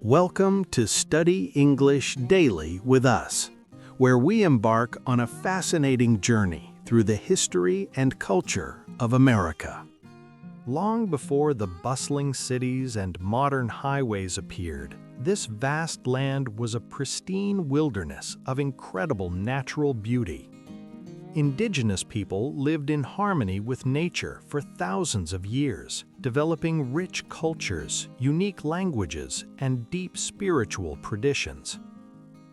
Welcome to Study English Daily with us, where we embark on a fascinating journey through the history and culture of America. Long before the bustling cities and modern highways appeared, this vast land was a pristine wilderness of incredible natural beauty. Indigenous people lived in harmony with nature for thousands of years, developing rich cultures, unique languages, and deep spiritual traditions.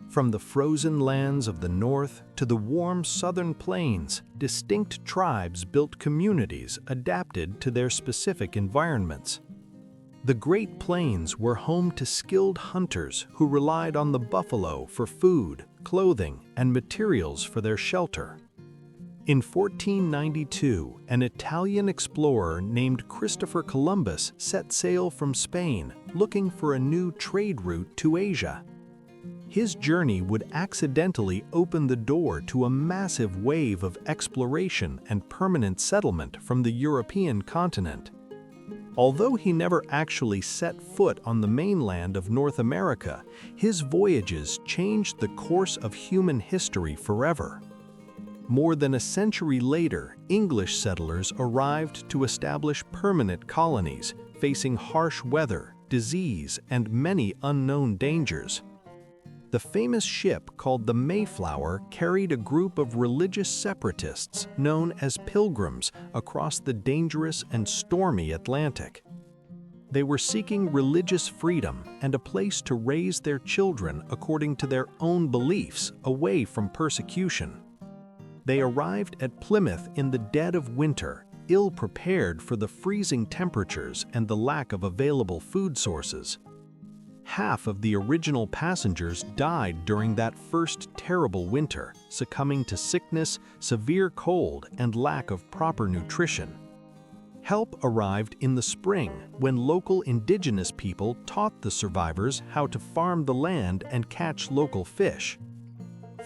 From the frozen lands of the north to the warm southern plains, distinct tribes built communities adapted to their specific environments. The Great Plains were home to skilled hunters who relied on the buffalo for food, clothing, and materials for their shelter. In 1492, an Italian explorer named Christopher Columbus set sail from Spain, looking for a new trade route to Asia. His journey would accidentally open the door to a massive wave of exploration and permanent settlement from the European continent. Although he never actually set foot on the mainland of North America, his voyages changed the course of human history forever. More than a century later, English settlers arrived to establish permanent colonies, facing harsh weather, disease, and many unknown dangers. The famous ship called the Mayflower carried a group of religious separatists known as Pilgrims across the dangerous and stormy Atlantic. They were seeking religious freedom and a place to raise their children according to their own beliefs, away from persecution. They arrived at Plymouth in the dead of winter, ill-prepared for the freezing temperatures and the lack of available food sources. Half of the original passengers died during that first terrible winter, succumbing to sickness, severe cold, and lack of proper nutrition. Help arrived in the spring when local indigenous people taught the survivors how to farm the land and catch local fish.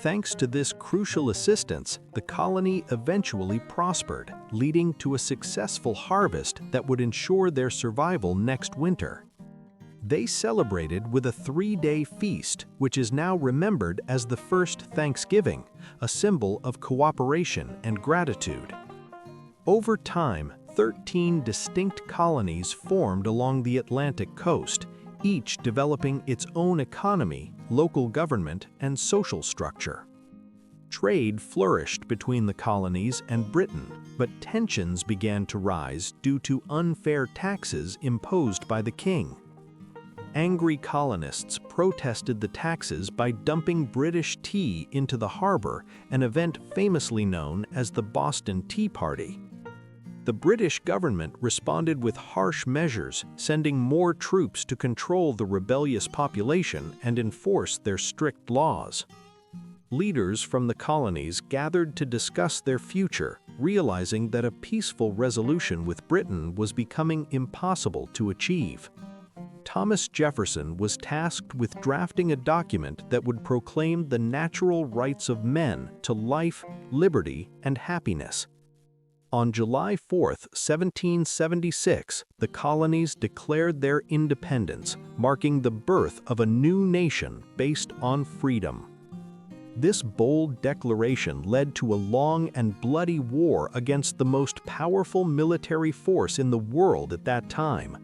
Thanks to this crucial assistance, the colony eventually prospered, leading to a successful harvest that would ensure their survival next winter. They celebrated with a 3-day feast, which is now remembered as the first Thanksgiving, a symbol of cooperation and gratitude. Over time, 13 distinct colonies formed along the Atlantic coast, each developing its own economy, local government, and social structure. Trade flourished between the colonies and Britain, but tensions began to rise due to unfair taxes imposed by the king. Angry colonists protested the taxes by dumping British tea into the harbor, an event famously known as the Boston Tea Party. The British government responded with harsh measures, sending more troops to control the rebellious population and enforce their strict laws. Leaders from the colonies gathered to discuss their future, realizing that a peaceful resolution with Britain was becoming impossible to achieve. Thomas Jefferson was tasked with drafting a document that would proclaim the natural rights of men to life, liberty, and happiness. On July 4, 1776, the colonies declared their independence, marking the birth of a new nation based on freedom. This bold declaration led to a long and bloody war against the most powerful military force in the world at that time.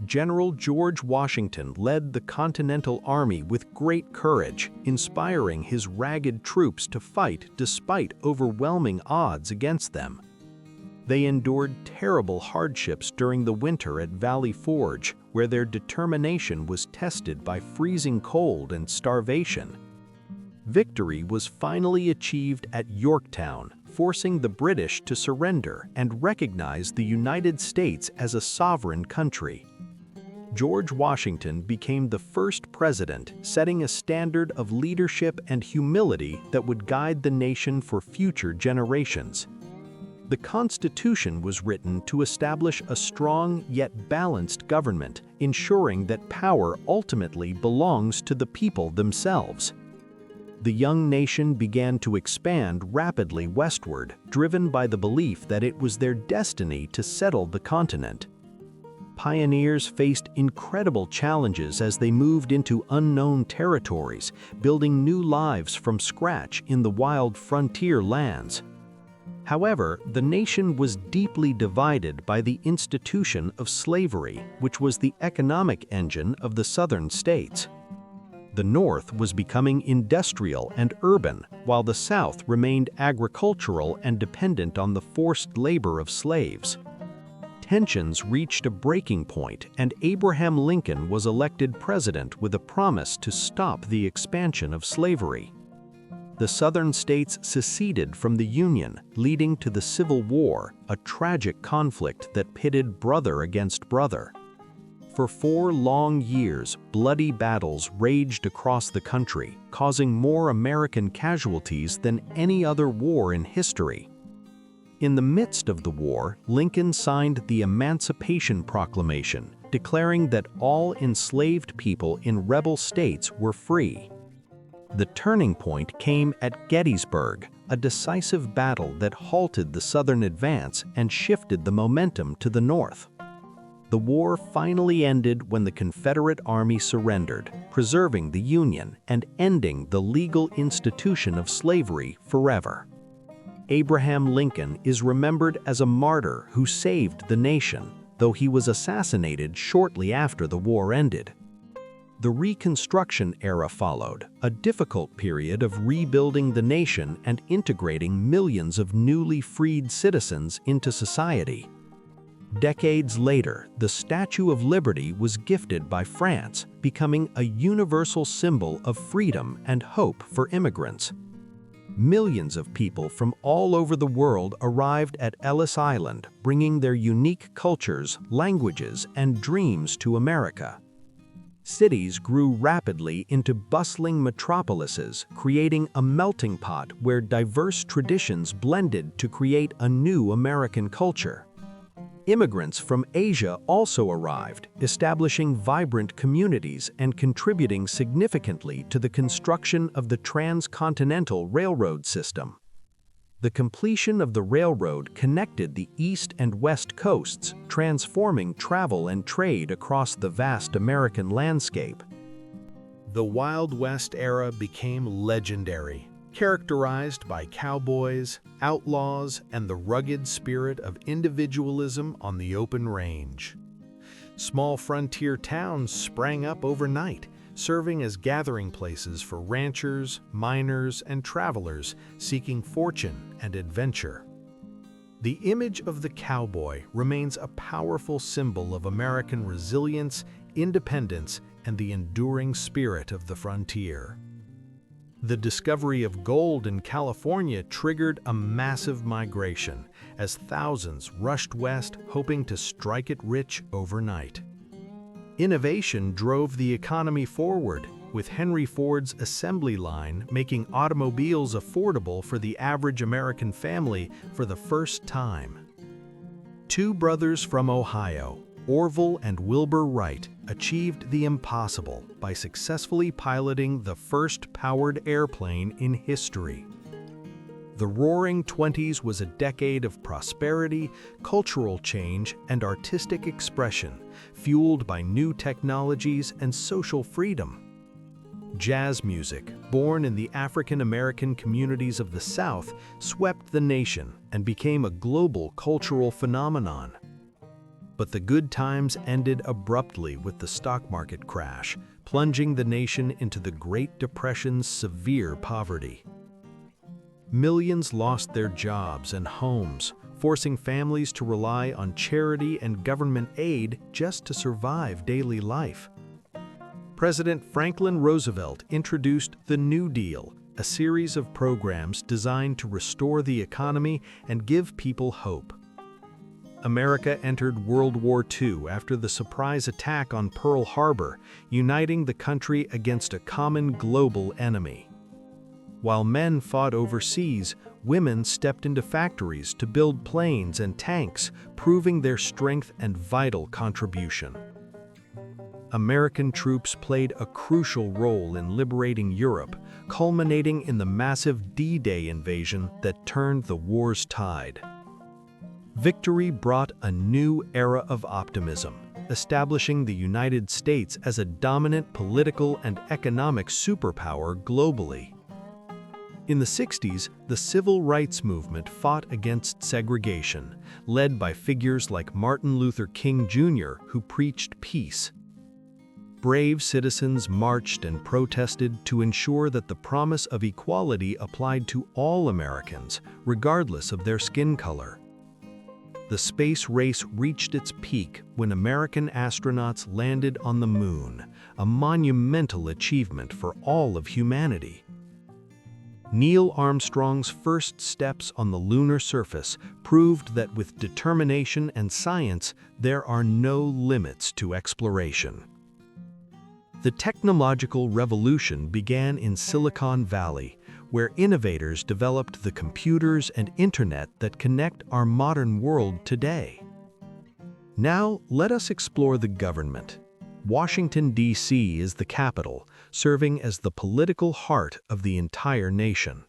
General George Washington led the Continental Army with great courage, inspiring his ragged troops to fight despite overwhelming odds against them. They endured terrible hardships during the winter at Valley Forge, where their determination was tested by freezing cold and starvation. Victory was finally achieved at Yorktown, forcing the British to surrender and recognize the United States as a sovereign country. George Washington became the first president, setting a standard of leadership and humility that would guide the nation for future generations. The Constitution was written to establish a strong yet balanced government, ensuring that power ultimately belongs to the people themselves. The young nation began to expand rapidly westward, driven by the belief that it was their destiny to settle the continent. Pioneers faced incredible challenges as they moved into unknown territories, building new lives from scratch in the wild frontier lands. However, the nation was deeply divided by the institution of slavery, which was the economic engine of the southern states. The North was becoming industrial and urban, while the South remained agricultural and dependent on the forced labor of slaves. Tensions reached a breaking point, and Abraham Lincoln was elected president with a promise to stop the expansion of slavery. The Southern states seceded from the Union, leading to the Civil War, a tragic conflict that pitted brother against brother. For 4 long years, bloody battles raged across the country, causing more American casualties than any other war in history. In the midst of the war, Lincoln signed the Emancipation Proclamation, declaring that all enslaved people in rebel states were free. The turning point came at Gettysburg, a decisive battle that halted the Southern advance and shifted the momentum to the North. The war finally ended when the Confederate Army surrendered, preserving the Union and ending the legal institution of slavery forever. Abraham Lincoln is remembered as a martyr who saved the nation, though he was assassinated shortly after the war ended. The Reconstruction era followed, a difficult period of rebuilding the nation and integrating millions of newly freed citizens into society. Decades later, the Statue of Liberty was gifted by France, becoming a universal symbol of freedom and hope for immigrants. Millions of people from all over the world arrived at Ellis Island, bringing their unique cultures, languages, and dreams to America. Cities grew rapidly into bustling metropolises, creating a melting pot where diverse traditions blended to create a new American culture. Immigrants from Asia also arrived, establishing vibrant communities and contributing significantly to the construction of the transcontinental railroad system. The completion of the railroad connected the east and west coasts, transforming travel and trade across the vast American landscape. The Wild West era became legendary, characterized by cowboys, outlaws, and the rugged spirit of individualism on the open range. Small frontier towns sprang up overnight, serving as gathering places for ranchers, miners, and travelers seeking fortune and adventure. The image of the cowboy remains a powerful symbol of American resilience, independence, and the enduring spirit of the frontier. The discovery of gold in California triggered a massive migration as thousands rushed west hoping to strike it rich overnight. Innovation drove the economy forward, with Henry Ford's assembly line making automobiles affordable for the average American family for the first time. 2 brothers from Ohio, Orville and Wilbur Wright, achieved the impossible by successfully piloting the first powered airplane in history. The Roaring Twenties was a decade of prosperity, cultural change, and artistic expression, fueled by new technologies and social freedom. Jazz music, born in the African American communities of the South, swept the nation and became a global cultural phenomenon. But the good times ended abruptly with the stock market crash, plunging the nation into the Great Depression's severe poverty. Millions lost their jobs and homes, forcing families to rely on charity and government aid just to survive daily life. President Franklin Roosevelt introduced the New Deal, a series of programs designed to restore the economy and give people hope. America entered World War II after the surprise attack on Pearl Harbor, uniting the country against a common global enemy. While men fought overseas, women stepped into factories to build planes and tanks, proving their strength and vital contribution. American troops played a crucial role in liberating Europe, culminating in the massive D-Day invasion that turned the war's tide. Victory brought a new era of optimism, establishing the United States as a dominant political and economic superpower globally. In the 60s, the civil rights movement fought against segregation, led by figures like Martin Luther King Jr., who preached peace. Brave citizens marched and protested to ensure that the promise of equality applied to all Americans, regardless of their skin color. The space race reached its peak when American astronauts landed on the moon, a monumental achievement for all of humanity. Neil Armstrong's first steps on the lunar surface proved that with determination and science, there are no limits to exploration. The technological revolution began in Silicon Valley, where innovators developed the computers and internet that connect our modern world today. Now, let us explore the government. Washington, D.C. is the capital, serving as the political heart of the entire nation.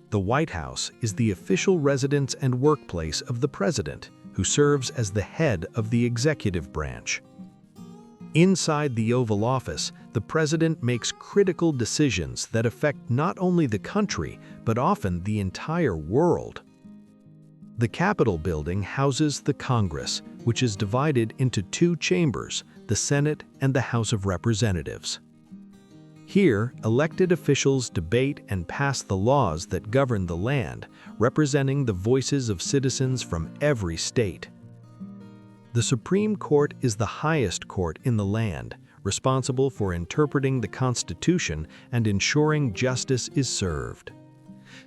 The White House is the official residence and workplace of the president, who serves as the head of the executive branch. Inside the Oval Office, the president makes critical decisions that affect not only the country, but often the entire world. The Capitol building houses the Congress, which is divided into two chambers, the Senate and the House of Representatives. Here, elected officials debate and pass the laws that govern the land, representing the voices of citizens from every state. The Supreme Court is the highest court in the land, responsible for interpreting the Constitution and ensuring justice is served.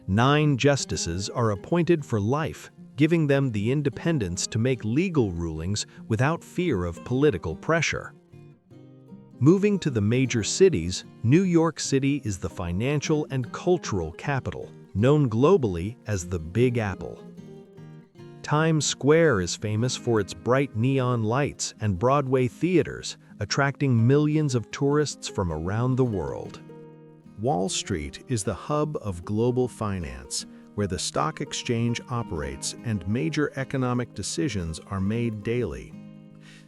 9 justices are appointed for life, giving them the independence to make legal rulings without fear of political pressure. Moving to the major cities, New York City is the financial and cultural capital, known globally as the Big Apple. Times Square is famous for its bright neon lights and Broadway theaters, attracting millions of tourists from around the world. Wall Street is the hub of global finance, where the stock exchange operates and major economic decisions are made daily.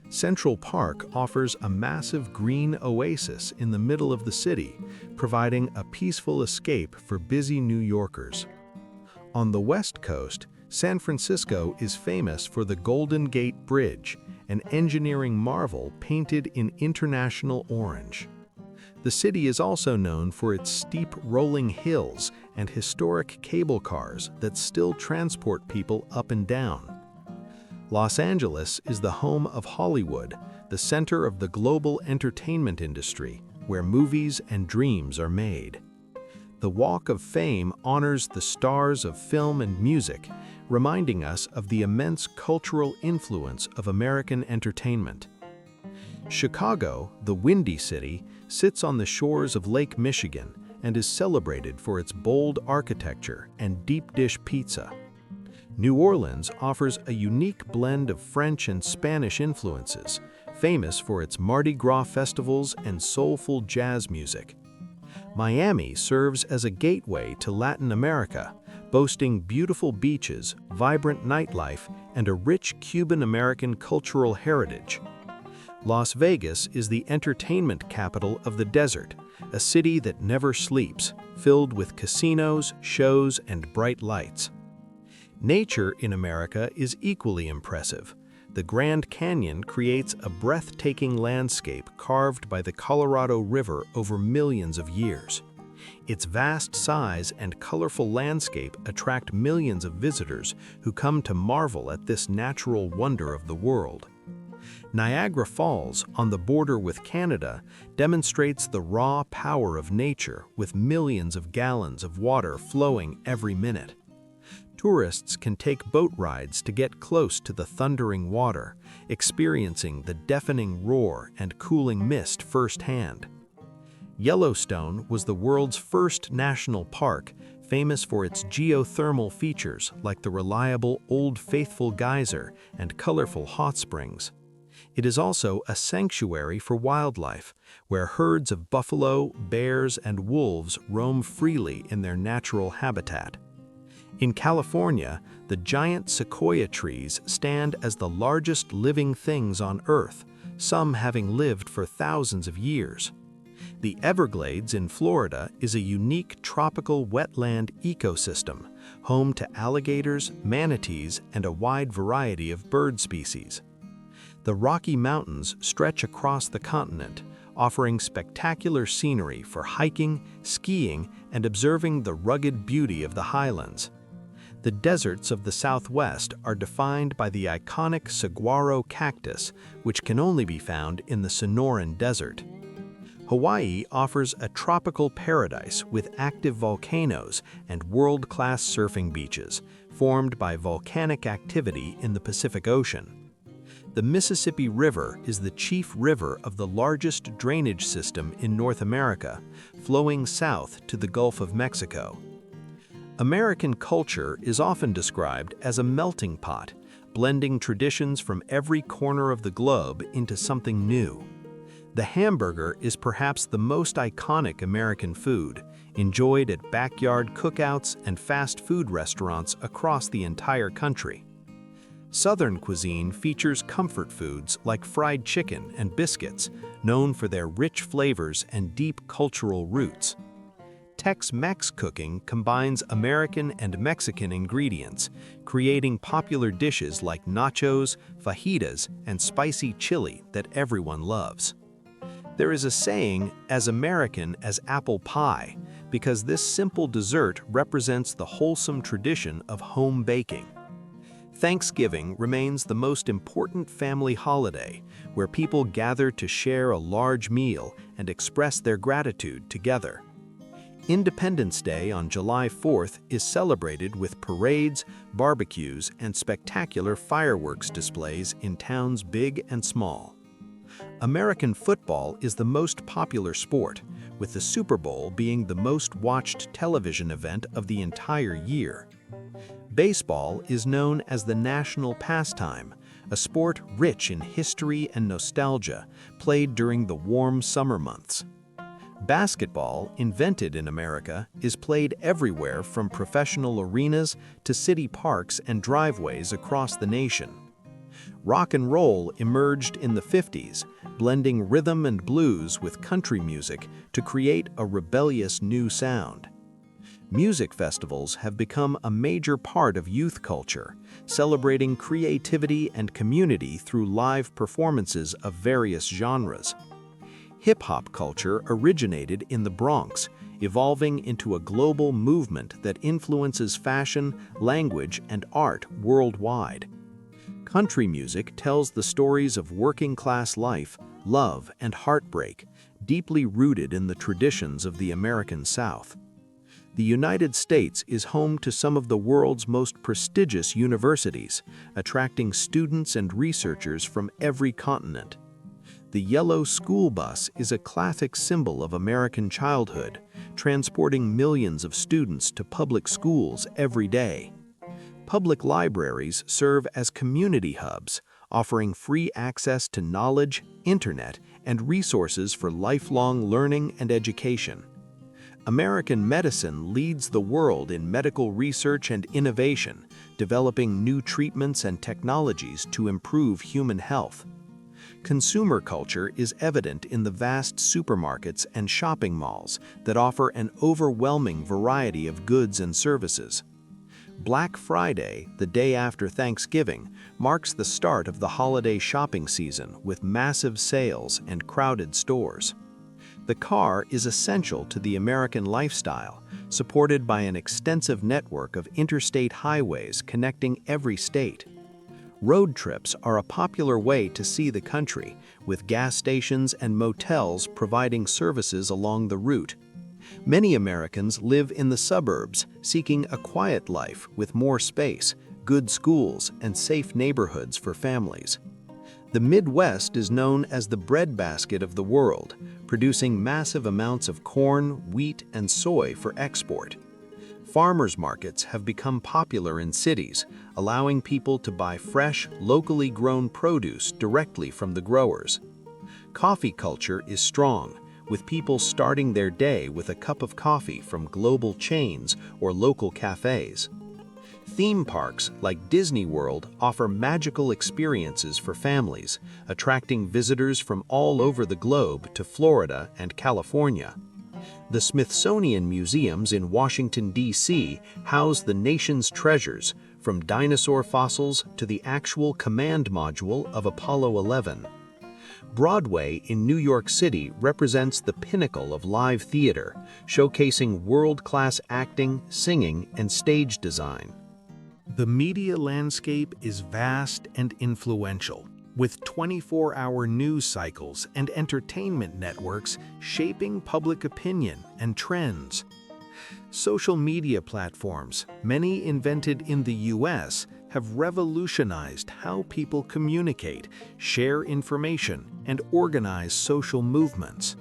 Central Park offers a massive green oasis in the middle of the city, providing a peaceful escape for busy New Yorkers. On the West Coast, San Francisco is famous for the Golden Gate Bridge, an engineering marvel painted in international orange. The city is also known for its steep rolling hills and historic cable cars that still transport people up and down. Los Angeles is the home of Hollywood, the center of the global entertainment industry, where movies and dreams are made. The Walk of Fame honors the stars of film and music, reminding us of the immense cultural influence of American entertainment. Chicago, the Windy City, sits on the shores of Lake Michigan and is celebrated for its bold architecture and deep dish pizza. New Orleans offers a unique blend of French and Spanish influences, famous for its Mardi Gras festivals and soulful jazz music. Miami serves as a gateway to Latin America, boasting beautiful beaches, vibrant nightlife, and a rich Cuban-American cultural heritage. Las Vegas is the entertainment capital of the desert, a city that never sleeps, filled with casinos, shows, and bright lights. Nature in America is equally impressive. The Grand Canyon creates a breathtaking landscape carved by the Colorado River over millions of years. Its vast size and colorful landscape attract millions of visitors who come to marvel at this natural wonder of the world. Niagara Falls, on the border with Canada, demonstrates the raw power of nature with millions of gallons of water flowing every minute. Tourists can take boat rides to get close to the thundering water, experiencing the deafening roar and cooling mist firsthand. Yellowstone was the world's first national park, famous for its geothermal features like the reliable Old Faithful geyser and colorful hot springs. It is also a sanctuary for wildlife, where herds of buffalo, bears, and wolves roam freely in their natural habitat. In California, the giant sequoia trees stand as the largest living things on Earth, some having lived for thousands of years. The Everglades in Florida is a unique tropical wetland ecosystem, home to alligators, manatees, and a wide variety of bird species. The Rocky Mountains stretch across the continent, offering spectacular scenery for hiking, skiing, and observing the rugged beauty of the highlands. The deserts of the Southwest are defined by the iconic saguaro cactus, which can only be found in the Sonoran Desert. Hawaii offers a tropical paradise with active volcanoes and world-class surfing beaches, formed by volcanic activity in the Pacific Ocean. The Mississippi River is the chief river of the largest drainage system in North America, flowing south to the Gulf of Mexico. American culture is often described as a melting pot, blending traditions from every corner of the globe into something new. The hamburger is perhaps the most iconic American food, enjoyed at backyard cookouts and fast food restaurants across the entire country. Southern cuisine features comfort foods like fried chicken and biscuits, known for their rich flavors and deep cultural roots. Tex-Mex cooking combines American and Mexican ingredients, creating popular dishes like nachos, fajitas, and spicy chili that everyone loves. There is a saying, as American as apple pie, because this simple dessert represents the wholesome tradition of home baking. Thanksgiving remains the most important family holiday, where people gather to share a large meal and express their gratitude together. Independence Day on July 4th is celebrated with parades, barbecues, and spectacular fireworks displays in towns big and small. American football is the most popular sport, with the Super Bowl being the most watched television event of the entire year. Baseball is known as the national pastime, a sport rich in history and nostalgia, played during the warm summer months. Basketball, invented in America, is played everywhere from professional arenas to city parks and driveways across the nation. Rock and roll emerged in the 50s, blending rhythm and blues with country music to create a rebellious new sound. Music festivals have become a major part of youth culture, celebrating creativity and community through live performances of various genres. Hip-hop culture originated in the Bronx, evolving into a global movement that influences fashion, language, and art worldwide. Country music tells the stories of working-class life, love, and heartbreak, deeply rooted in the traditions of the American South. The United States is home to some of the world's most prestigious universities, attracting students and researchers from every continent. The yellow school bus is a classic symbol of American childhood, transporting millions of students to public schools every day. Public libraries serve as community hubs, offering free access to knowledge, internet, and resources for lifelong learning and education. American medicine leads the world in medical research and innovation, developing new treatments and technologies to improve human health. Consumer culture is evident in the vast supermarkets and shopping malls that offer an overwhelming variety of goods and services. Black Friday, the day after Thanksgiving, marks the start of the holiday shopping season with massive sales and crowded stores. The car is essential to the American lifestyle, supported by an extensive network of interstate highways connecting every state. Road trips are a popular way to see the country, with gas stations and motels providing services along the route. Many Americans live in the suburbs, seeking a quiet life with more space, good schools, and safe neighborhoods for families. The Midwest is known as the breadbasket of the world, producing massive amounts of corn, wheat, and soy for export. Farmers markets have become popular in cities, allowing people to buy fresh, locally grown produce directly from the growers. Coffee culture is strong, with people starting their day with a cup of coffee from global chains or local cafes. Theme parks like Disney World offer magical experiences for families, attracting visitors from all over the globe to Florida and California. The Smithsonian Museums in Washington, D.C. house the nation's treasures, from dinosaur fossils to the actual command module of Apollo 11. Broadway in New York City represents the pinnacle of live theater, showcasing world-class acting, singing, and stage design. The media landscape is vast and influential, with 24-hour news cycles and entertainment networks shaping public opinion and trends. Social media platforms, many invented in the U.S., have revolutionized how people communicate, share information, and organize social movements.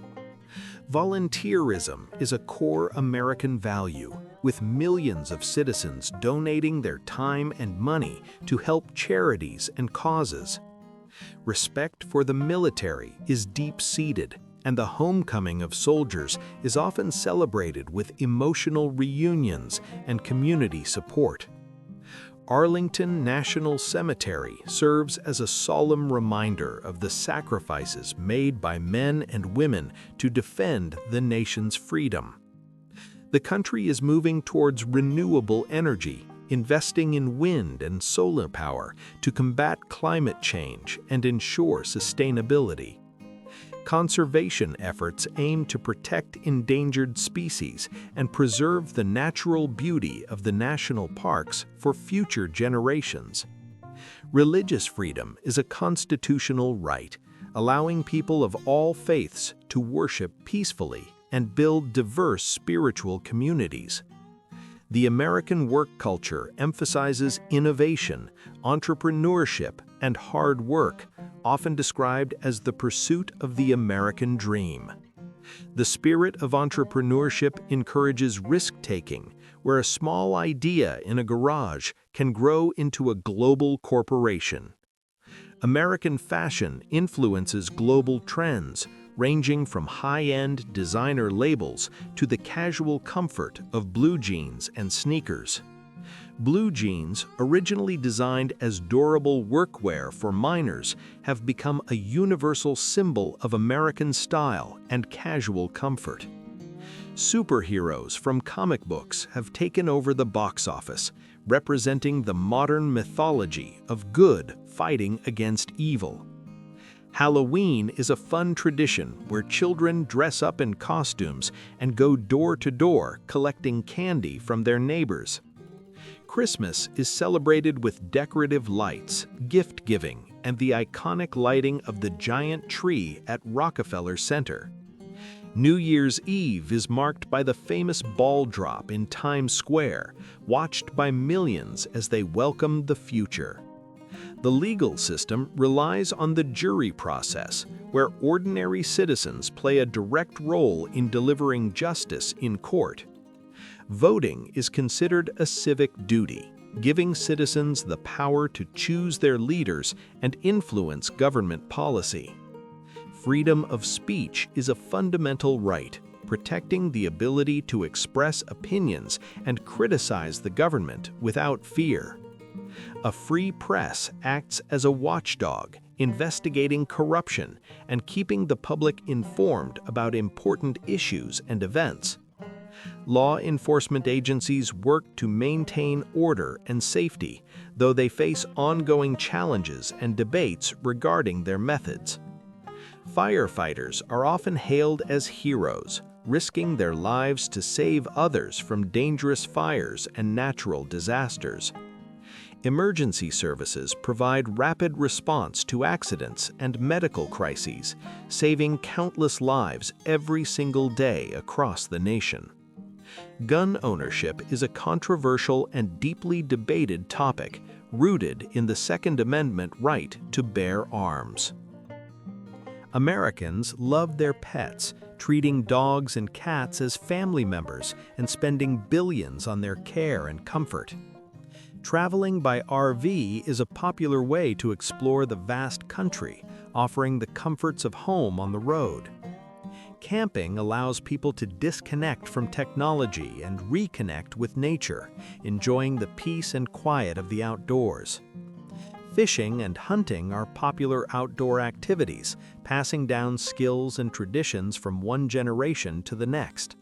Volunteerism is a core American value, with millions of citizens donating their time and money to help charities and causes. Respect for the military is deep-seated, and the homecoming of soldiers is often celebrated with emotional reunions and community support. Arlington National Cemetery serves as a solemn reminder of the sacrifices made by men and women to defend the nation's freedom. The country is moving towards renewable energy, investing in wind and solar power to combat climate change and ensure sustainability. Conservation efforts aim to protect endangered species and preserve the natural beauty of the national parks for future generations. Religious freedom is a constitutional right, allowing people of all faiths to worship peacefully and build diverse spiritual communities. The American work culture emphasizes innovation, entrepreneurship, and hard work, often described as the pursuit of the American dream. The spirit of entrepreneurship encourages risk-taking, where a small idea in a garage can grow into a global corporation. American fashion influences global trends, ranging from high-end designer labels to the casual comfort of blue jeans and sneakers. Blue jeans, originally designed as durable workwear for miners, have become a universal symbol of American style and casual comfort. Superheroes from comic books have taken over the box office, representing the modern mythology of good fighting against evil. Halloween is a fun tradition where children dress up in costumes and go door to door collecting candy from their neighbors. Christmas is celebrated with decorative lights, gift-giving, and the iconic lighting of the giant tree at Rockefeller Center. New Year's Eve is marked by the famous ball drop in Times Square, watched by millions as they welcome the future. The legal system relies on the jury process, where ordinary citizens play a direct role in delivering justice in court. Voting is considered a civic duty, giving citizens the power to choose their leaders and influence government policy. Freedom of speech is a fundamental right, protecting the ability to express opinions and criticize the government without fear. A free press acts as a watchdog, investigating corruption and keeping the public informed about important issues and events. Law enforcement agencies work to maintain order and safety, though they face ongoing challenges and debates regarding their methods. Firefighters are often hailed as heroes, risking their lives to save others from dangerous fires and natural disasters. Emergency services provide rapid response to accidents and medical crises, saving countless lives every single day across the nation. Gun ownership is a controversial and deeply debated topic, rooted in the Second Amendment right to bear arms. Americans love their pets, treating dogs and cats as family members and spending billions on their care and comfort. Traveling by RV is a popular way to explore the vast country, offering the comforts of home on the road. Camping allows people to disconnect from technology and reconnect with nature, enjoying the peace and quiet of the outdoors. Fishing and hunting are popular outdoor activities, passing down skills and traditions from one generation to the next.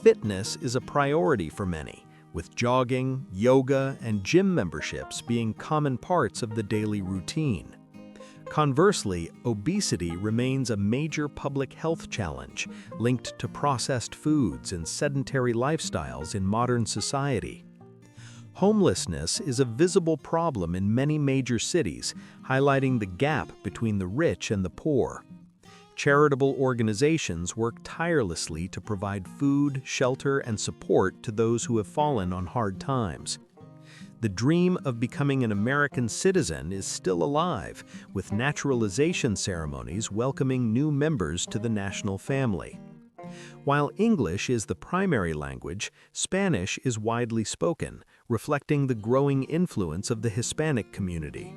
Fitness is a priority for many, with jogging, yoga, and gym memberships being common parts of the daily routine. Conversely, obesity remains a major public health challenge linked to processed foods and sedentary lifestyles in modern society. Homelessness is a visible problem in many major cities, highlighting the gap between the rich and the poor. Charitable organizations work tirelessly to provide food, shelter, and support to those who have fallen on hard times. The dream of becoming an American citizen is still alive, with naturalization ceremonies welcoming new members to the national family. While English is the primary language, Spanish is widely spoken, reflecting the growing influence of the Hispanic community.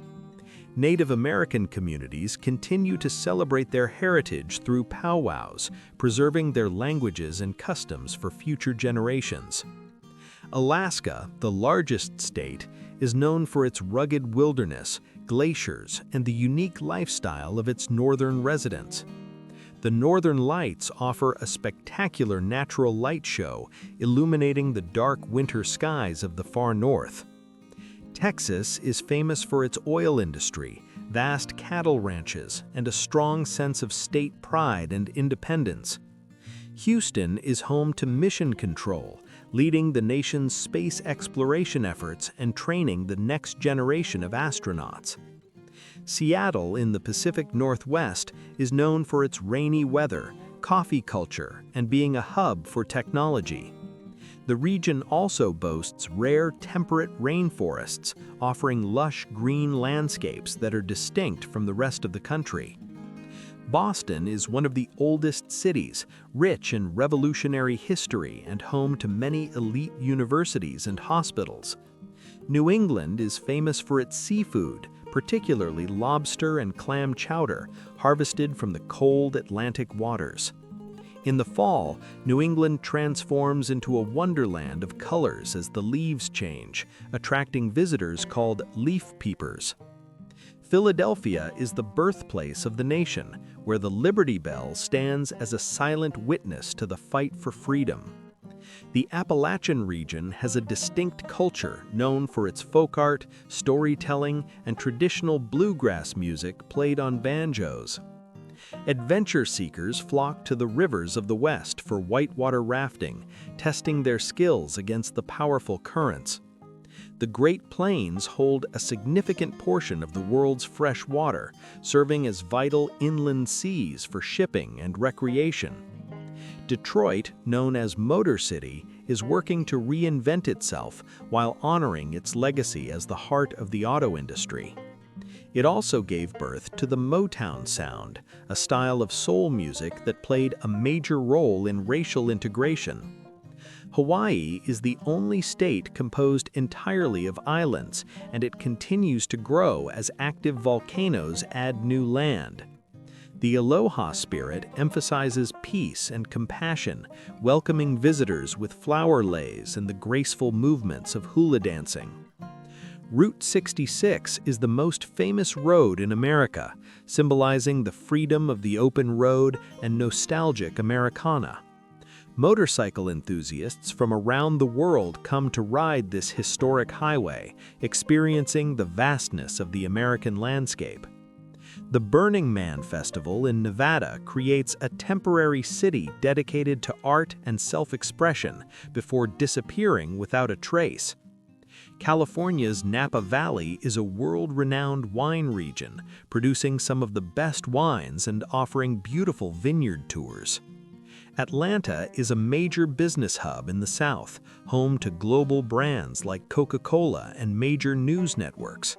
Native American communities continue to celebrate their heritage through powwows, preserving their languages and customs for future generations. Alaska, the largest state, is known for its rugged wilderness, glaciers, and the unique lifestyle of its northern residents. The Northern Lights offer a spectacular natural light show, illuminating the dark winter skies of the far north. Texas is famous for its oil industry, vast cattle ranches, and a strong sense of state pride and independence. Houston is home to Mission Control, leading the nation's space exploration efforts and training the next generation of astronauts. Seattle in the Pacific Northwest is known for its rainy weather, coffee culture, and being a hub for technology. The region also boasts rare temperate rainforests, offering lush green landscapes that are distinct from the rest of the country. Boston is one of the oldest cities, rich in revolutionary history and home to many elite universities and hospitals. New England is famous for its seafood, particularly lobster and clam chowder, harvested from the cold Atlantic waters. In the fall, New England transforms into a wonderland of colors as the leaves change, attracting visitors called leaf peepers. Philadelphia is the birthplace of the nation, where the Liberty Bell stands as a silent witness to the fight for freedom. The Appalachian region has a distinct culture known for its folk art, storytelling, and traditional bluegrass music played on banjos. Adventure seekers flock to the rivers of the West for whitewater rafting, testing their skills against the powerful currents. The Great Plains hold a significant portion of the world's fresh water, serving as vital inland seas for shipping and recreation. Detroit, known as Motor City, is working to reinvent itself while honoring its legacy as the heart of the auto industry. It also gave birth to the Motown sound, a style of soul music that played a major role in racial integration. Hawaii is the only state composed entirely of islands, and it continues to grow as active volcanoes add new land. The Aloha spirit emphasizes peace and compassion, welcoming visitors with flower leis and the graceful movements of hula dancing. Route 66 is the most famous road in America, symbolizing the freedom of the open road and nostalgic Americana. Motorcycle enthusiasts from around the world come to ride this historic highway, experiencing the vastness of the American landscape. The Burning Man Festival in Nevada creates a temporary city dedicated to art and self-expression before disappearing without a trace. California's Napa Valley is a world-renowned wine region, producing some of the best wines and offering beautiful vineyard tours. Atlanta is a major business hub in the South, home to global brands like Coca-Cola and major news networks.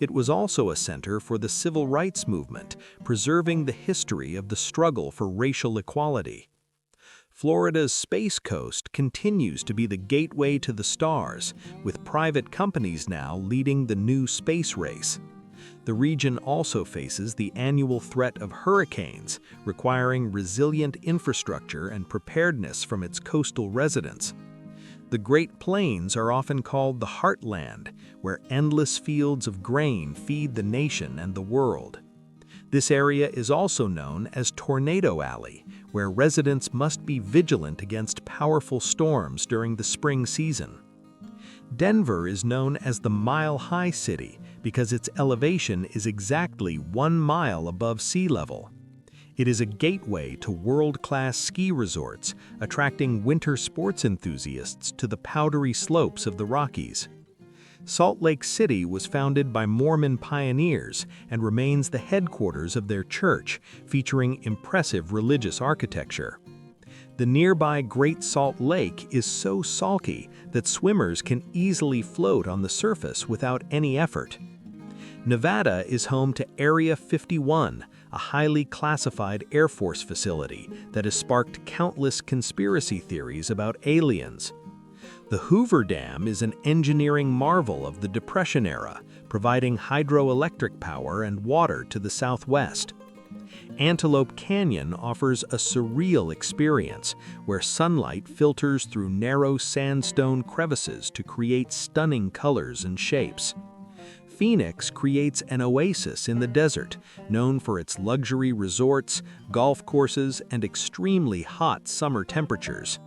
It was also a center for the civil rights movement, preserving the history of the struggle for racial equality. Florida's Space Coast continues to be the gateway to the stars, with private companies now leading the new space race. The region also faces the annual threat of hurricanes, requiring resilient infrastructure and preparedness from its coastal residents. The Great Plains are often called the heartland, where endless fields of grain feed the nation and the world. This area is also known as Tornado Alley, where residents must be vigilant against powerful storms during the spring season. Denver is known as the Mile High City because its elevation is exactly 1 mile above sea level. It is a gateway to world-class ski resorts, attracting winter sports enthusiasts to the powdery slopes of the Rockies. Salt Lake City was founded by Mormon pioneers and remains the headquarters of their church, featuring impressive religious architecture. The nearby Great Salt Lake is so salty that swimmers can easily float on the surface without any effort. Nevada is home to Area 51, a highly classified Air Force facility that has sparked countless conspiracy theories about aliens. The Hoover Dam is an engineering marvel of the Depression era, providing hydroelectric power and water to the southwest. Antelope Canyon offers a surreal experience where sunlight filters through narrow sandstone crevices to create stunning colors and shapes. Phoenix creates an oasis in the desert, known for its luxury resorts, golf courses, and extremely hot summer temperatures.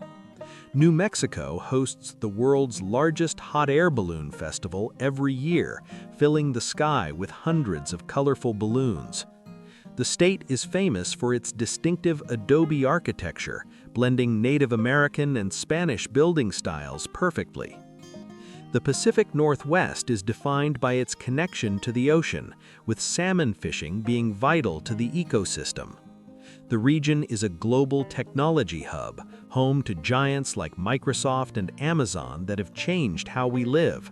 New Mexico hosts the world's largest hot air balloon festival every year, filling the sky with hundreds of colorful balloons. The state is famous for its distinctive adobe architecture, blending Native American and Spanish building styles perfectly. The Pacific Northwest is defined by its connection to the ocean, with salmon fishing being vital to the ecosystem. The region is a global technology hub, home to giants like Microsoft and Amazon that have changed how we live.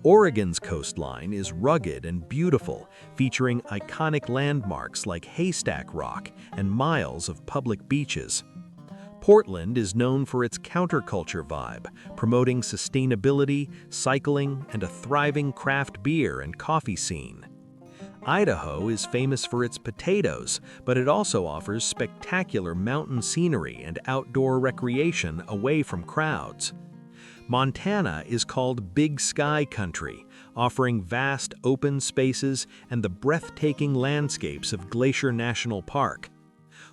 Oregon's coastline is rugged and beautiful, featuring iconic landmarks like Haystack Rock and miles of public beaches. Portland is known for its counterculture vibe, promoting sustainability, cycling, and a thriving craft beer and coffee scene. Idaho is famous for its potatoes, but it also offers spectacular mountain scenery and outdoor recreation away from crowds. Montana is called Big Sky Country, offering vast open spaces and the breathtaking landscapes of Glacier National Park.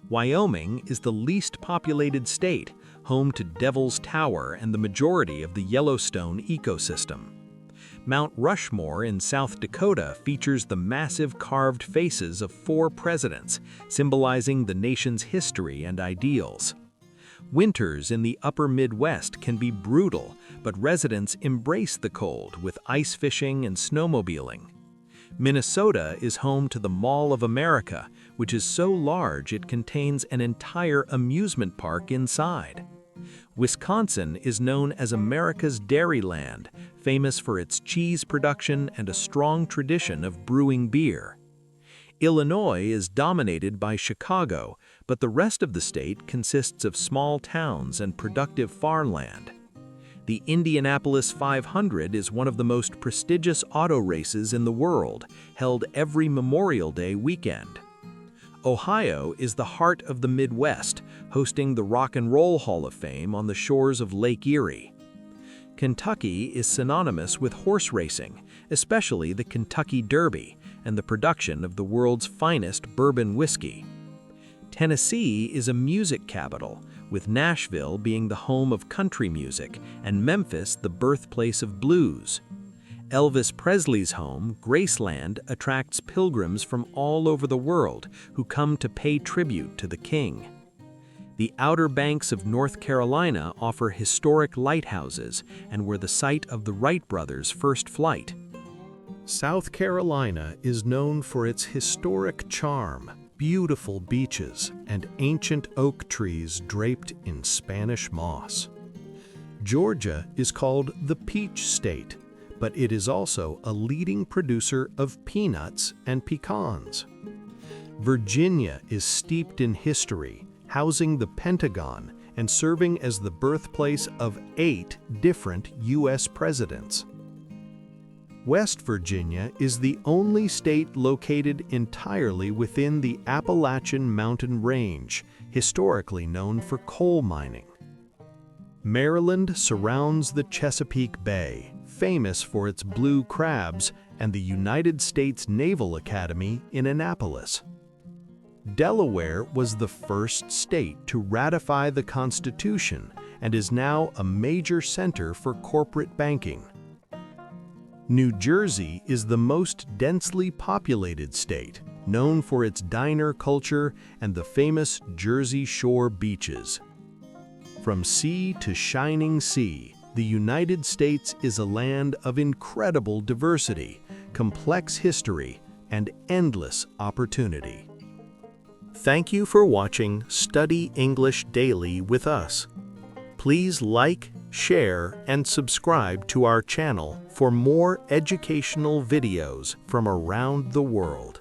Wyoming is the least populated state, home to Devil's Tower and the majority of the Yellowstone ecosystem. Mount Rushmore in South Dakota features the massive carved faces of 4 presidents, symbolizing the nation's history and ideals. Winters in the upper Midwest can be brutal, but residents embrace the cold with ice fishing and snowmobiling. Minnesota is home to the Mall of America, which is so large it contains an entire amusement park inside. Wisconsin is known as America's Dairyland, famous for its cheese production and a strong tradition of brewing beer. Illinois is dominated by Chicago, but the rest of the state consists of small towns and productive farmland. The Indianapolis 500 is one of the most prestigious auto races in the world, held every Memorial Day weekend. Ohio is the heart of the Midwest, hosting the Rock and Roll Hall of Fame on the shores of Lake Erie. Kentucky is synonymous with horse racing, especially the Kentucky Derby, and the production of the world's finest bourbon whiskey. Tennessee is a music capital, with Nashville being the home of country music and Memphis the birthplace of blues. Elvis Presley's home, Graceland, attracts pilgrims from all over the world who come to pay tribute to the king. The Outer Banks of North Carolina offer historic lighthouses and were the site of the Wright brothers' first flight. South Carolina is known for its historic charm, beautiful beaches, and ancient oak trees draped in Spanish moss. Georgia is called the Peach State, but it is also a leading producer of peanuts and pecans. Virginia is steeped in history, housing the Pentagon and serving as the birthplace of 8 different U.S. presidents. West Virginia is the only state located entirely within the Appalachian Mountain Range, historically known for coal mining. Maryland surrounds the Chesapeake Bay, famous for its blue crabs, and the United States Naval Academy in Annapolis. Delaware was the first state to ratify the Constitution and is now a major center for corporate banking. New Jersey is the most densely populated state, known for its diner culture and the famous Jersey Shore beaches. From sea to shining sea, the United States is a land of incredible diversity, complex history, and endless opportunity. Thank you for watching Study English Daily with us. Please like, share, and subscribe to our channel for more educational videos from around the world.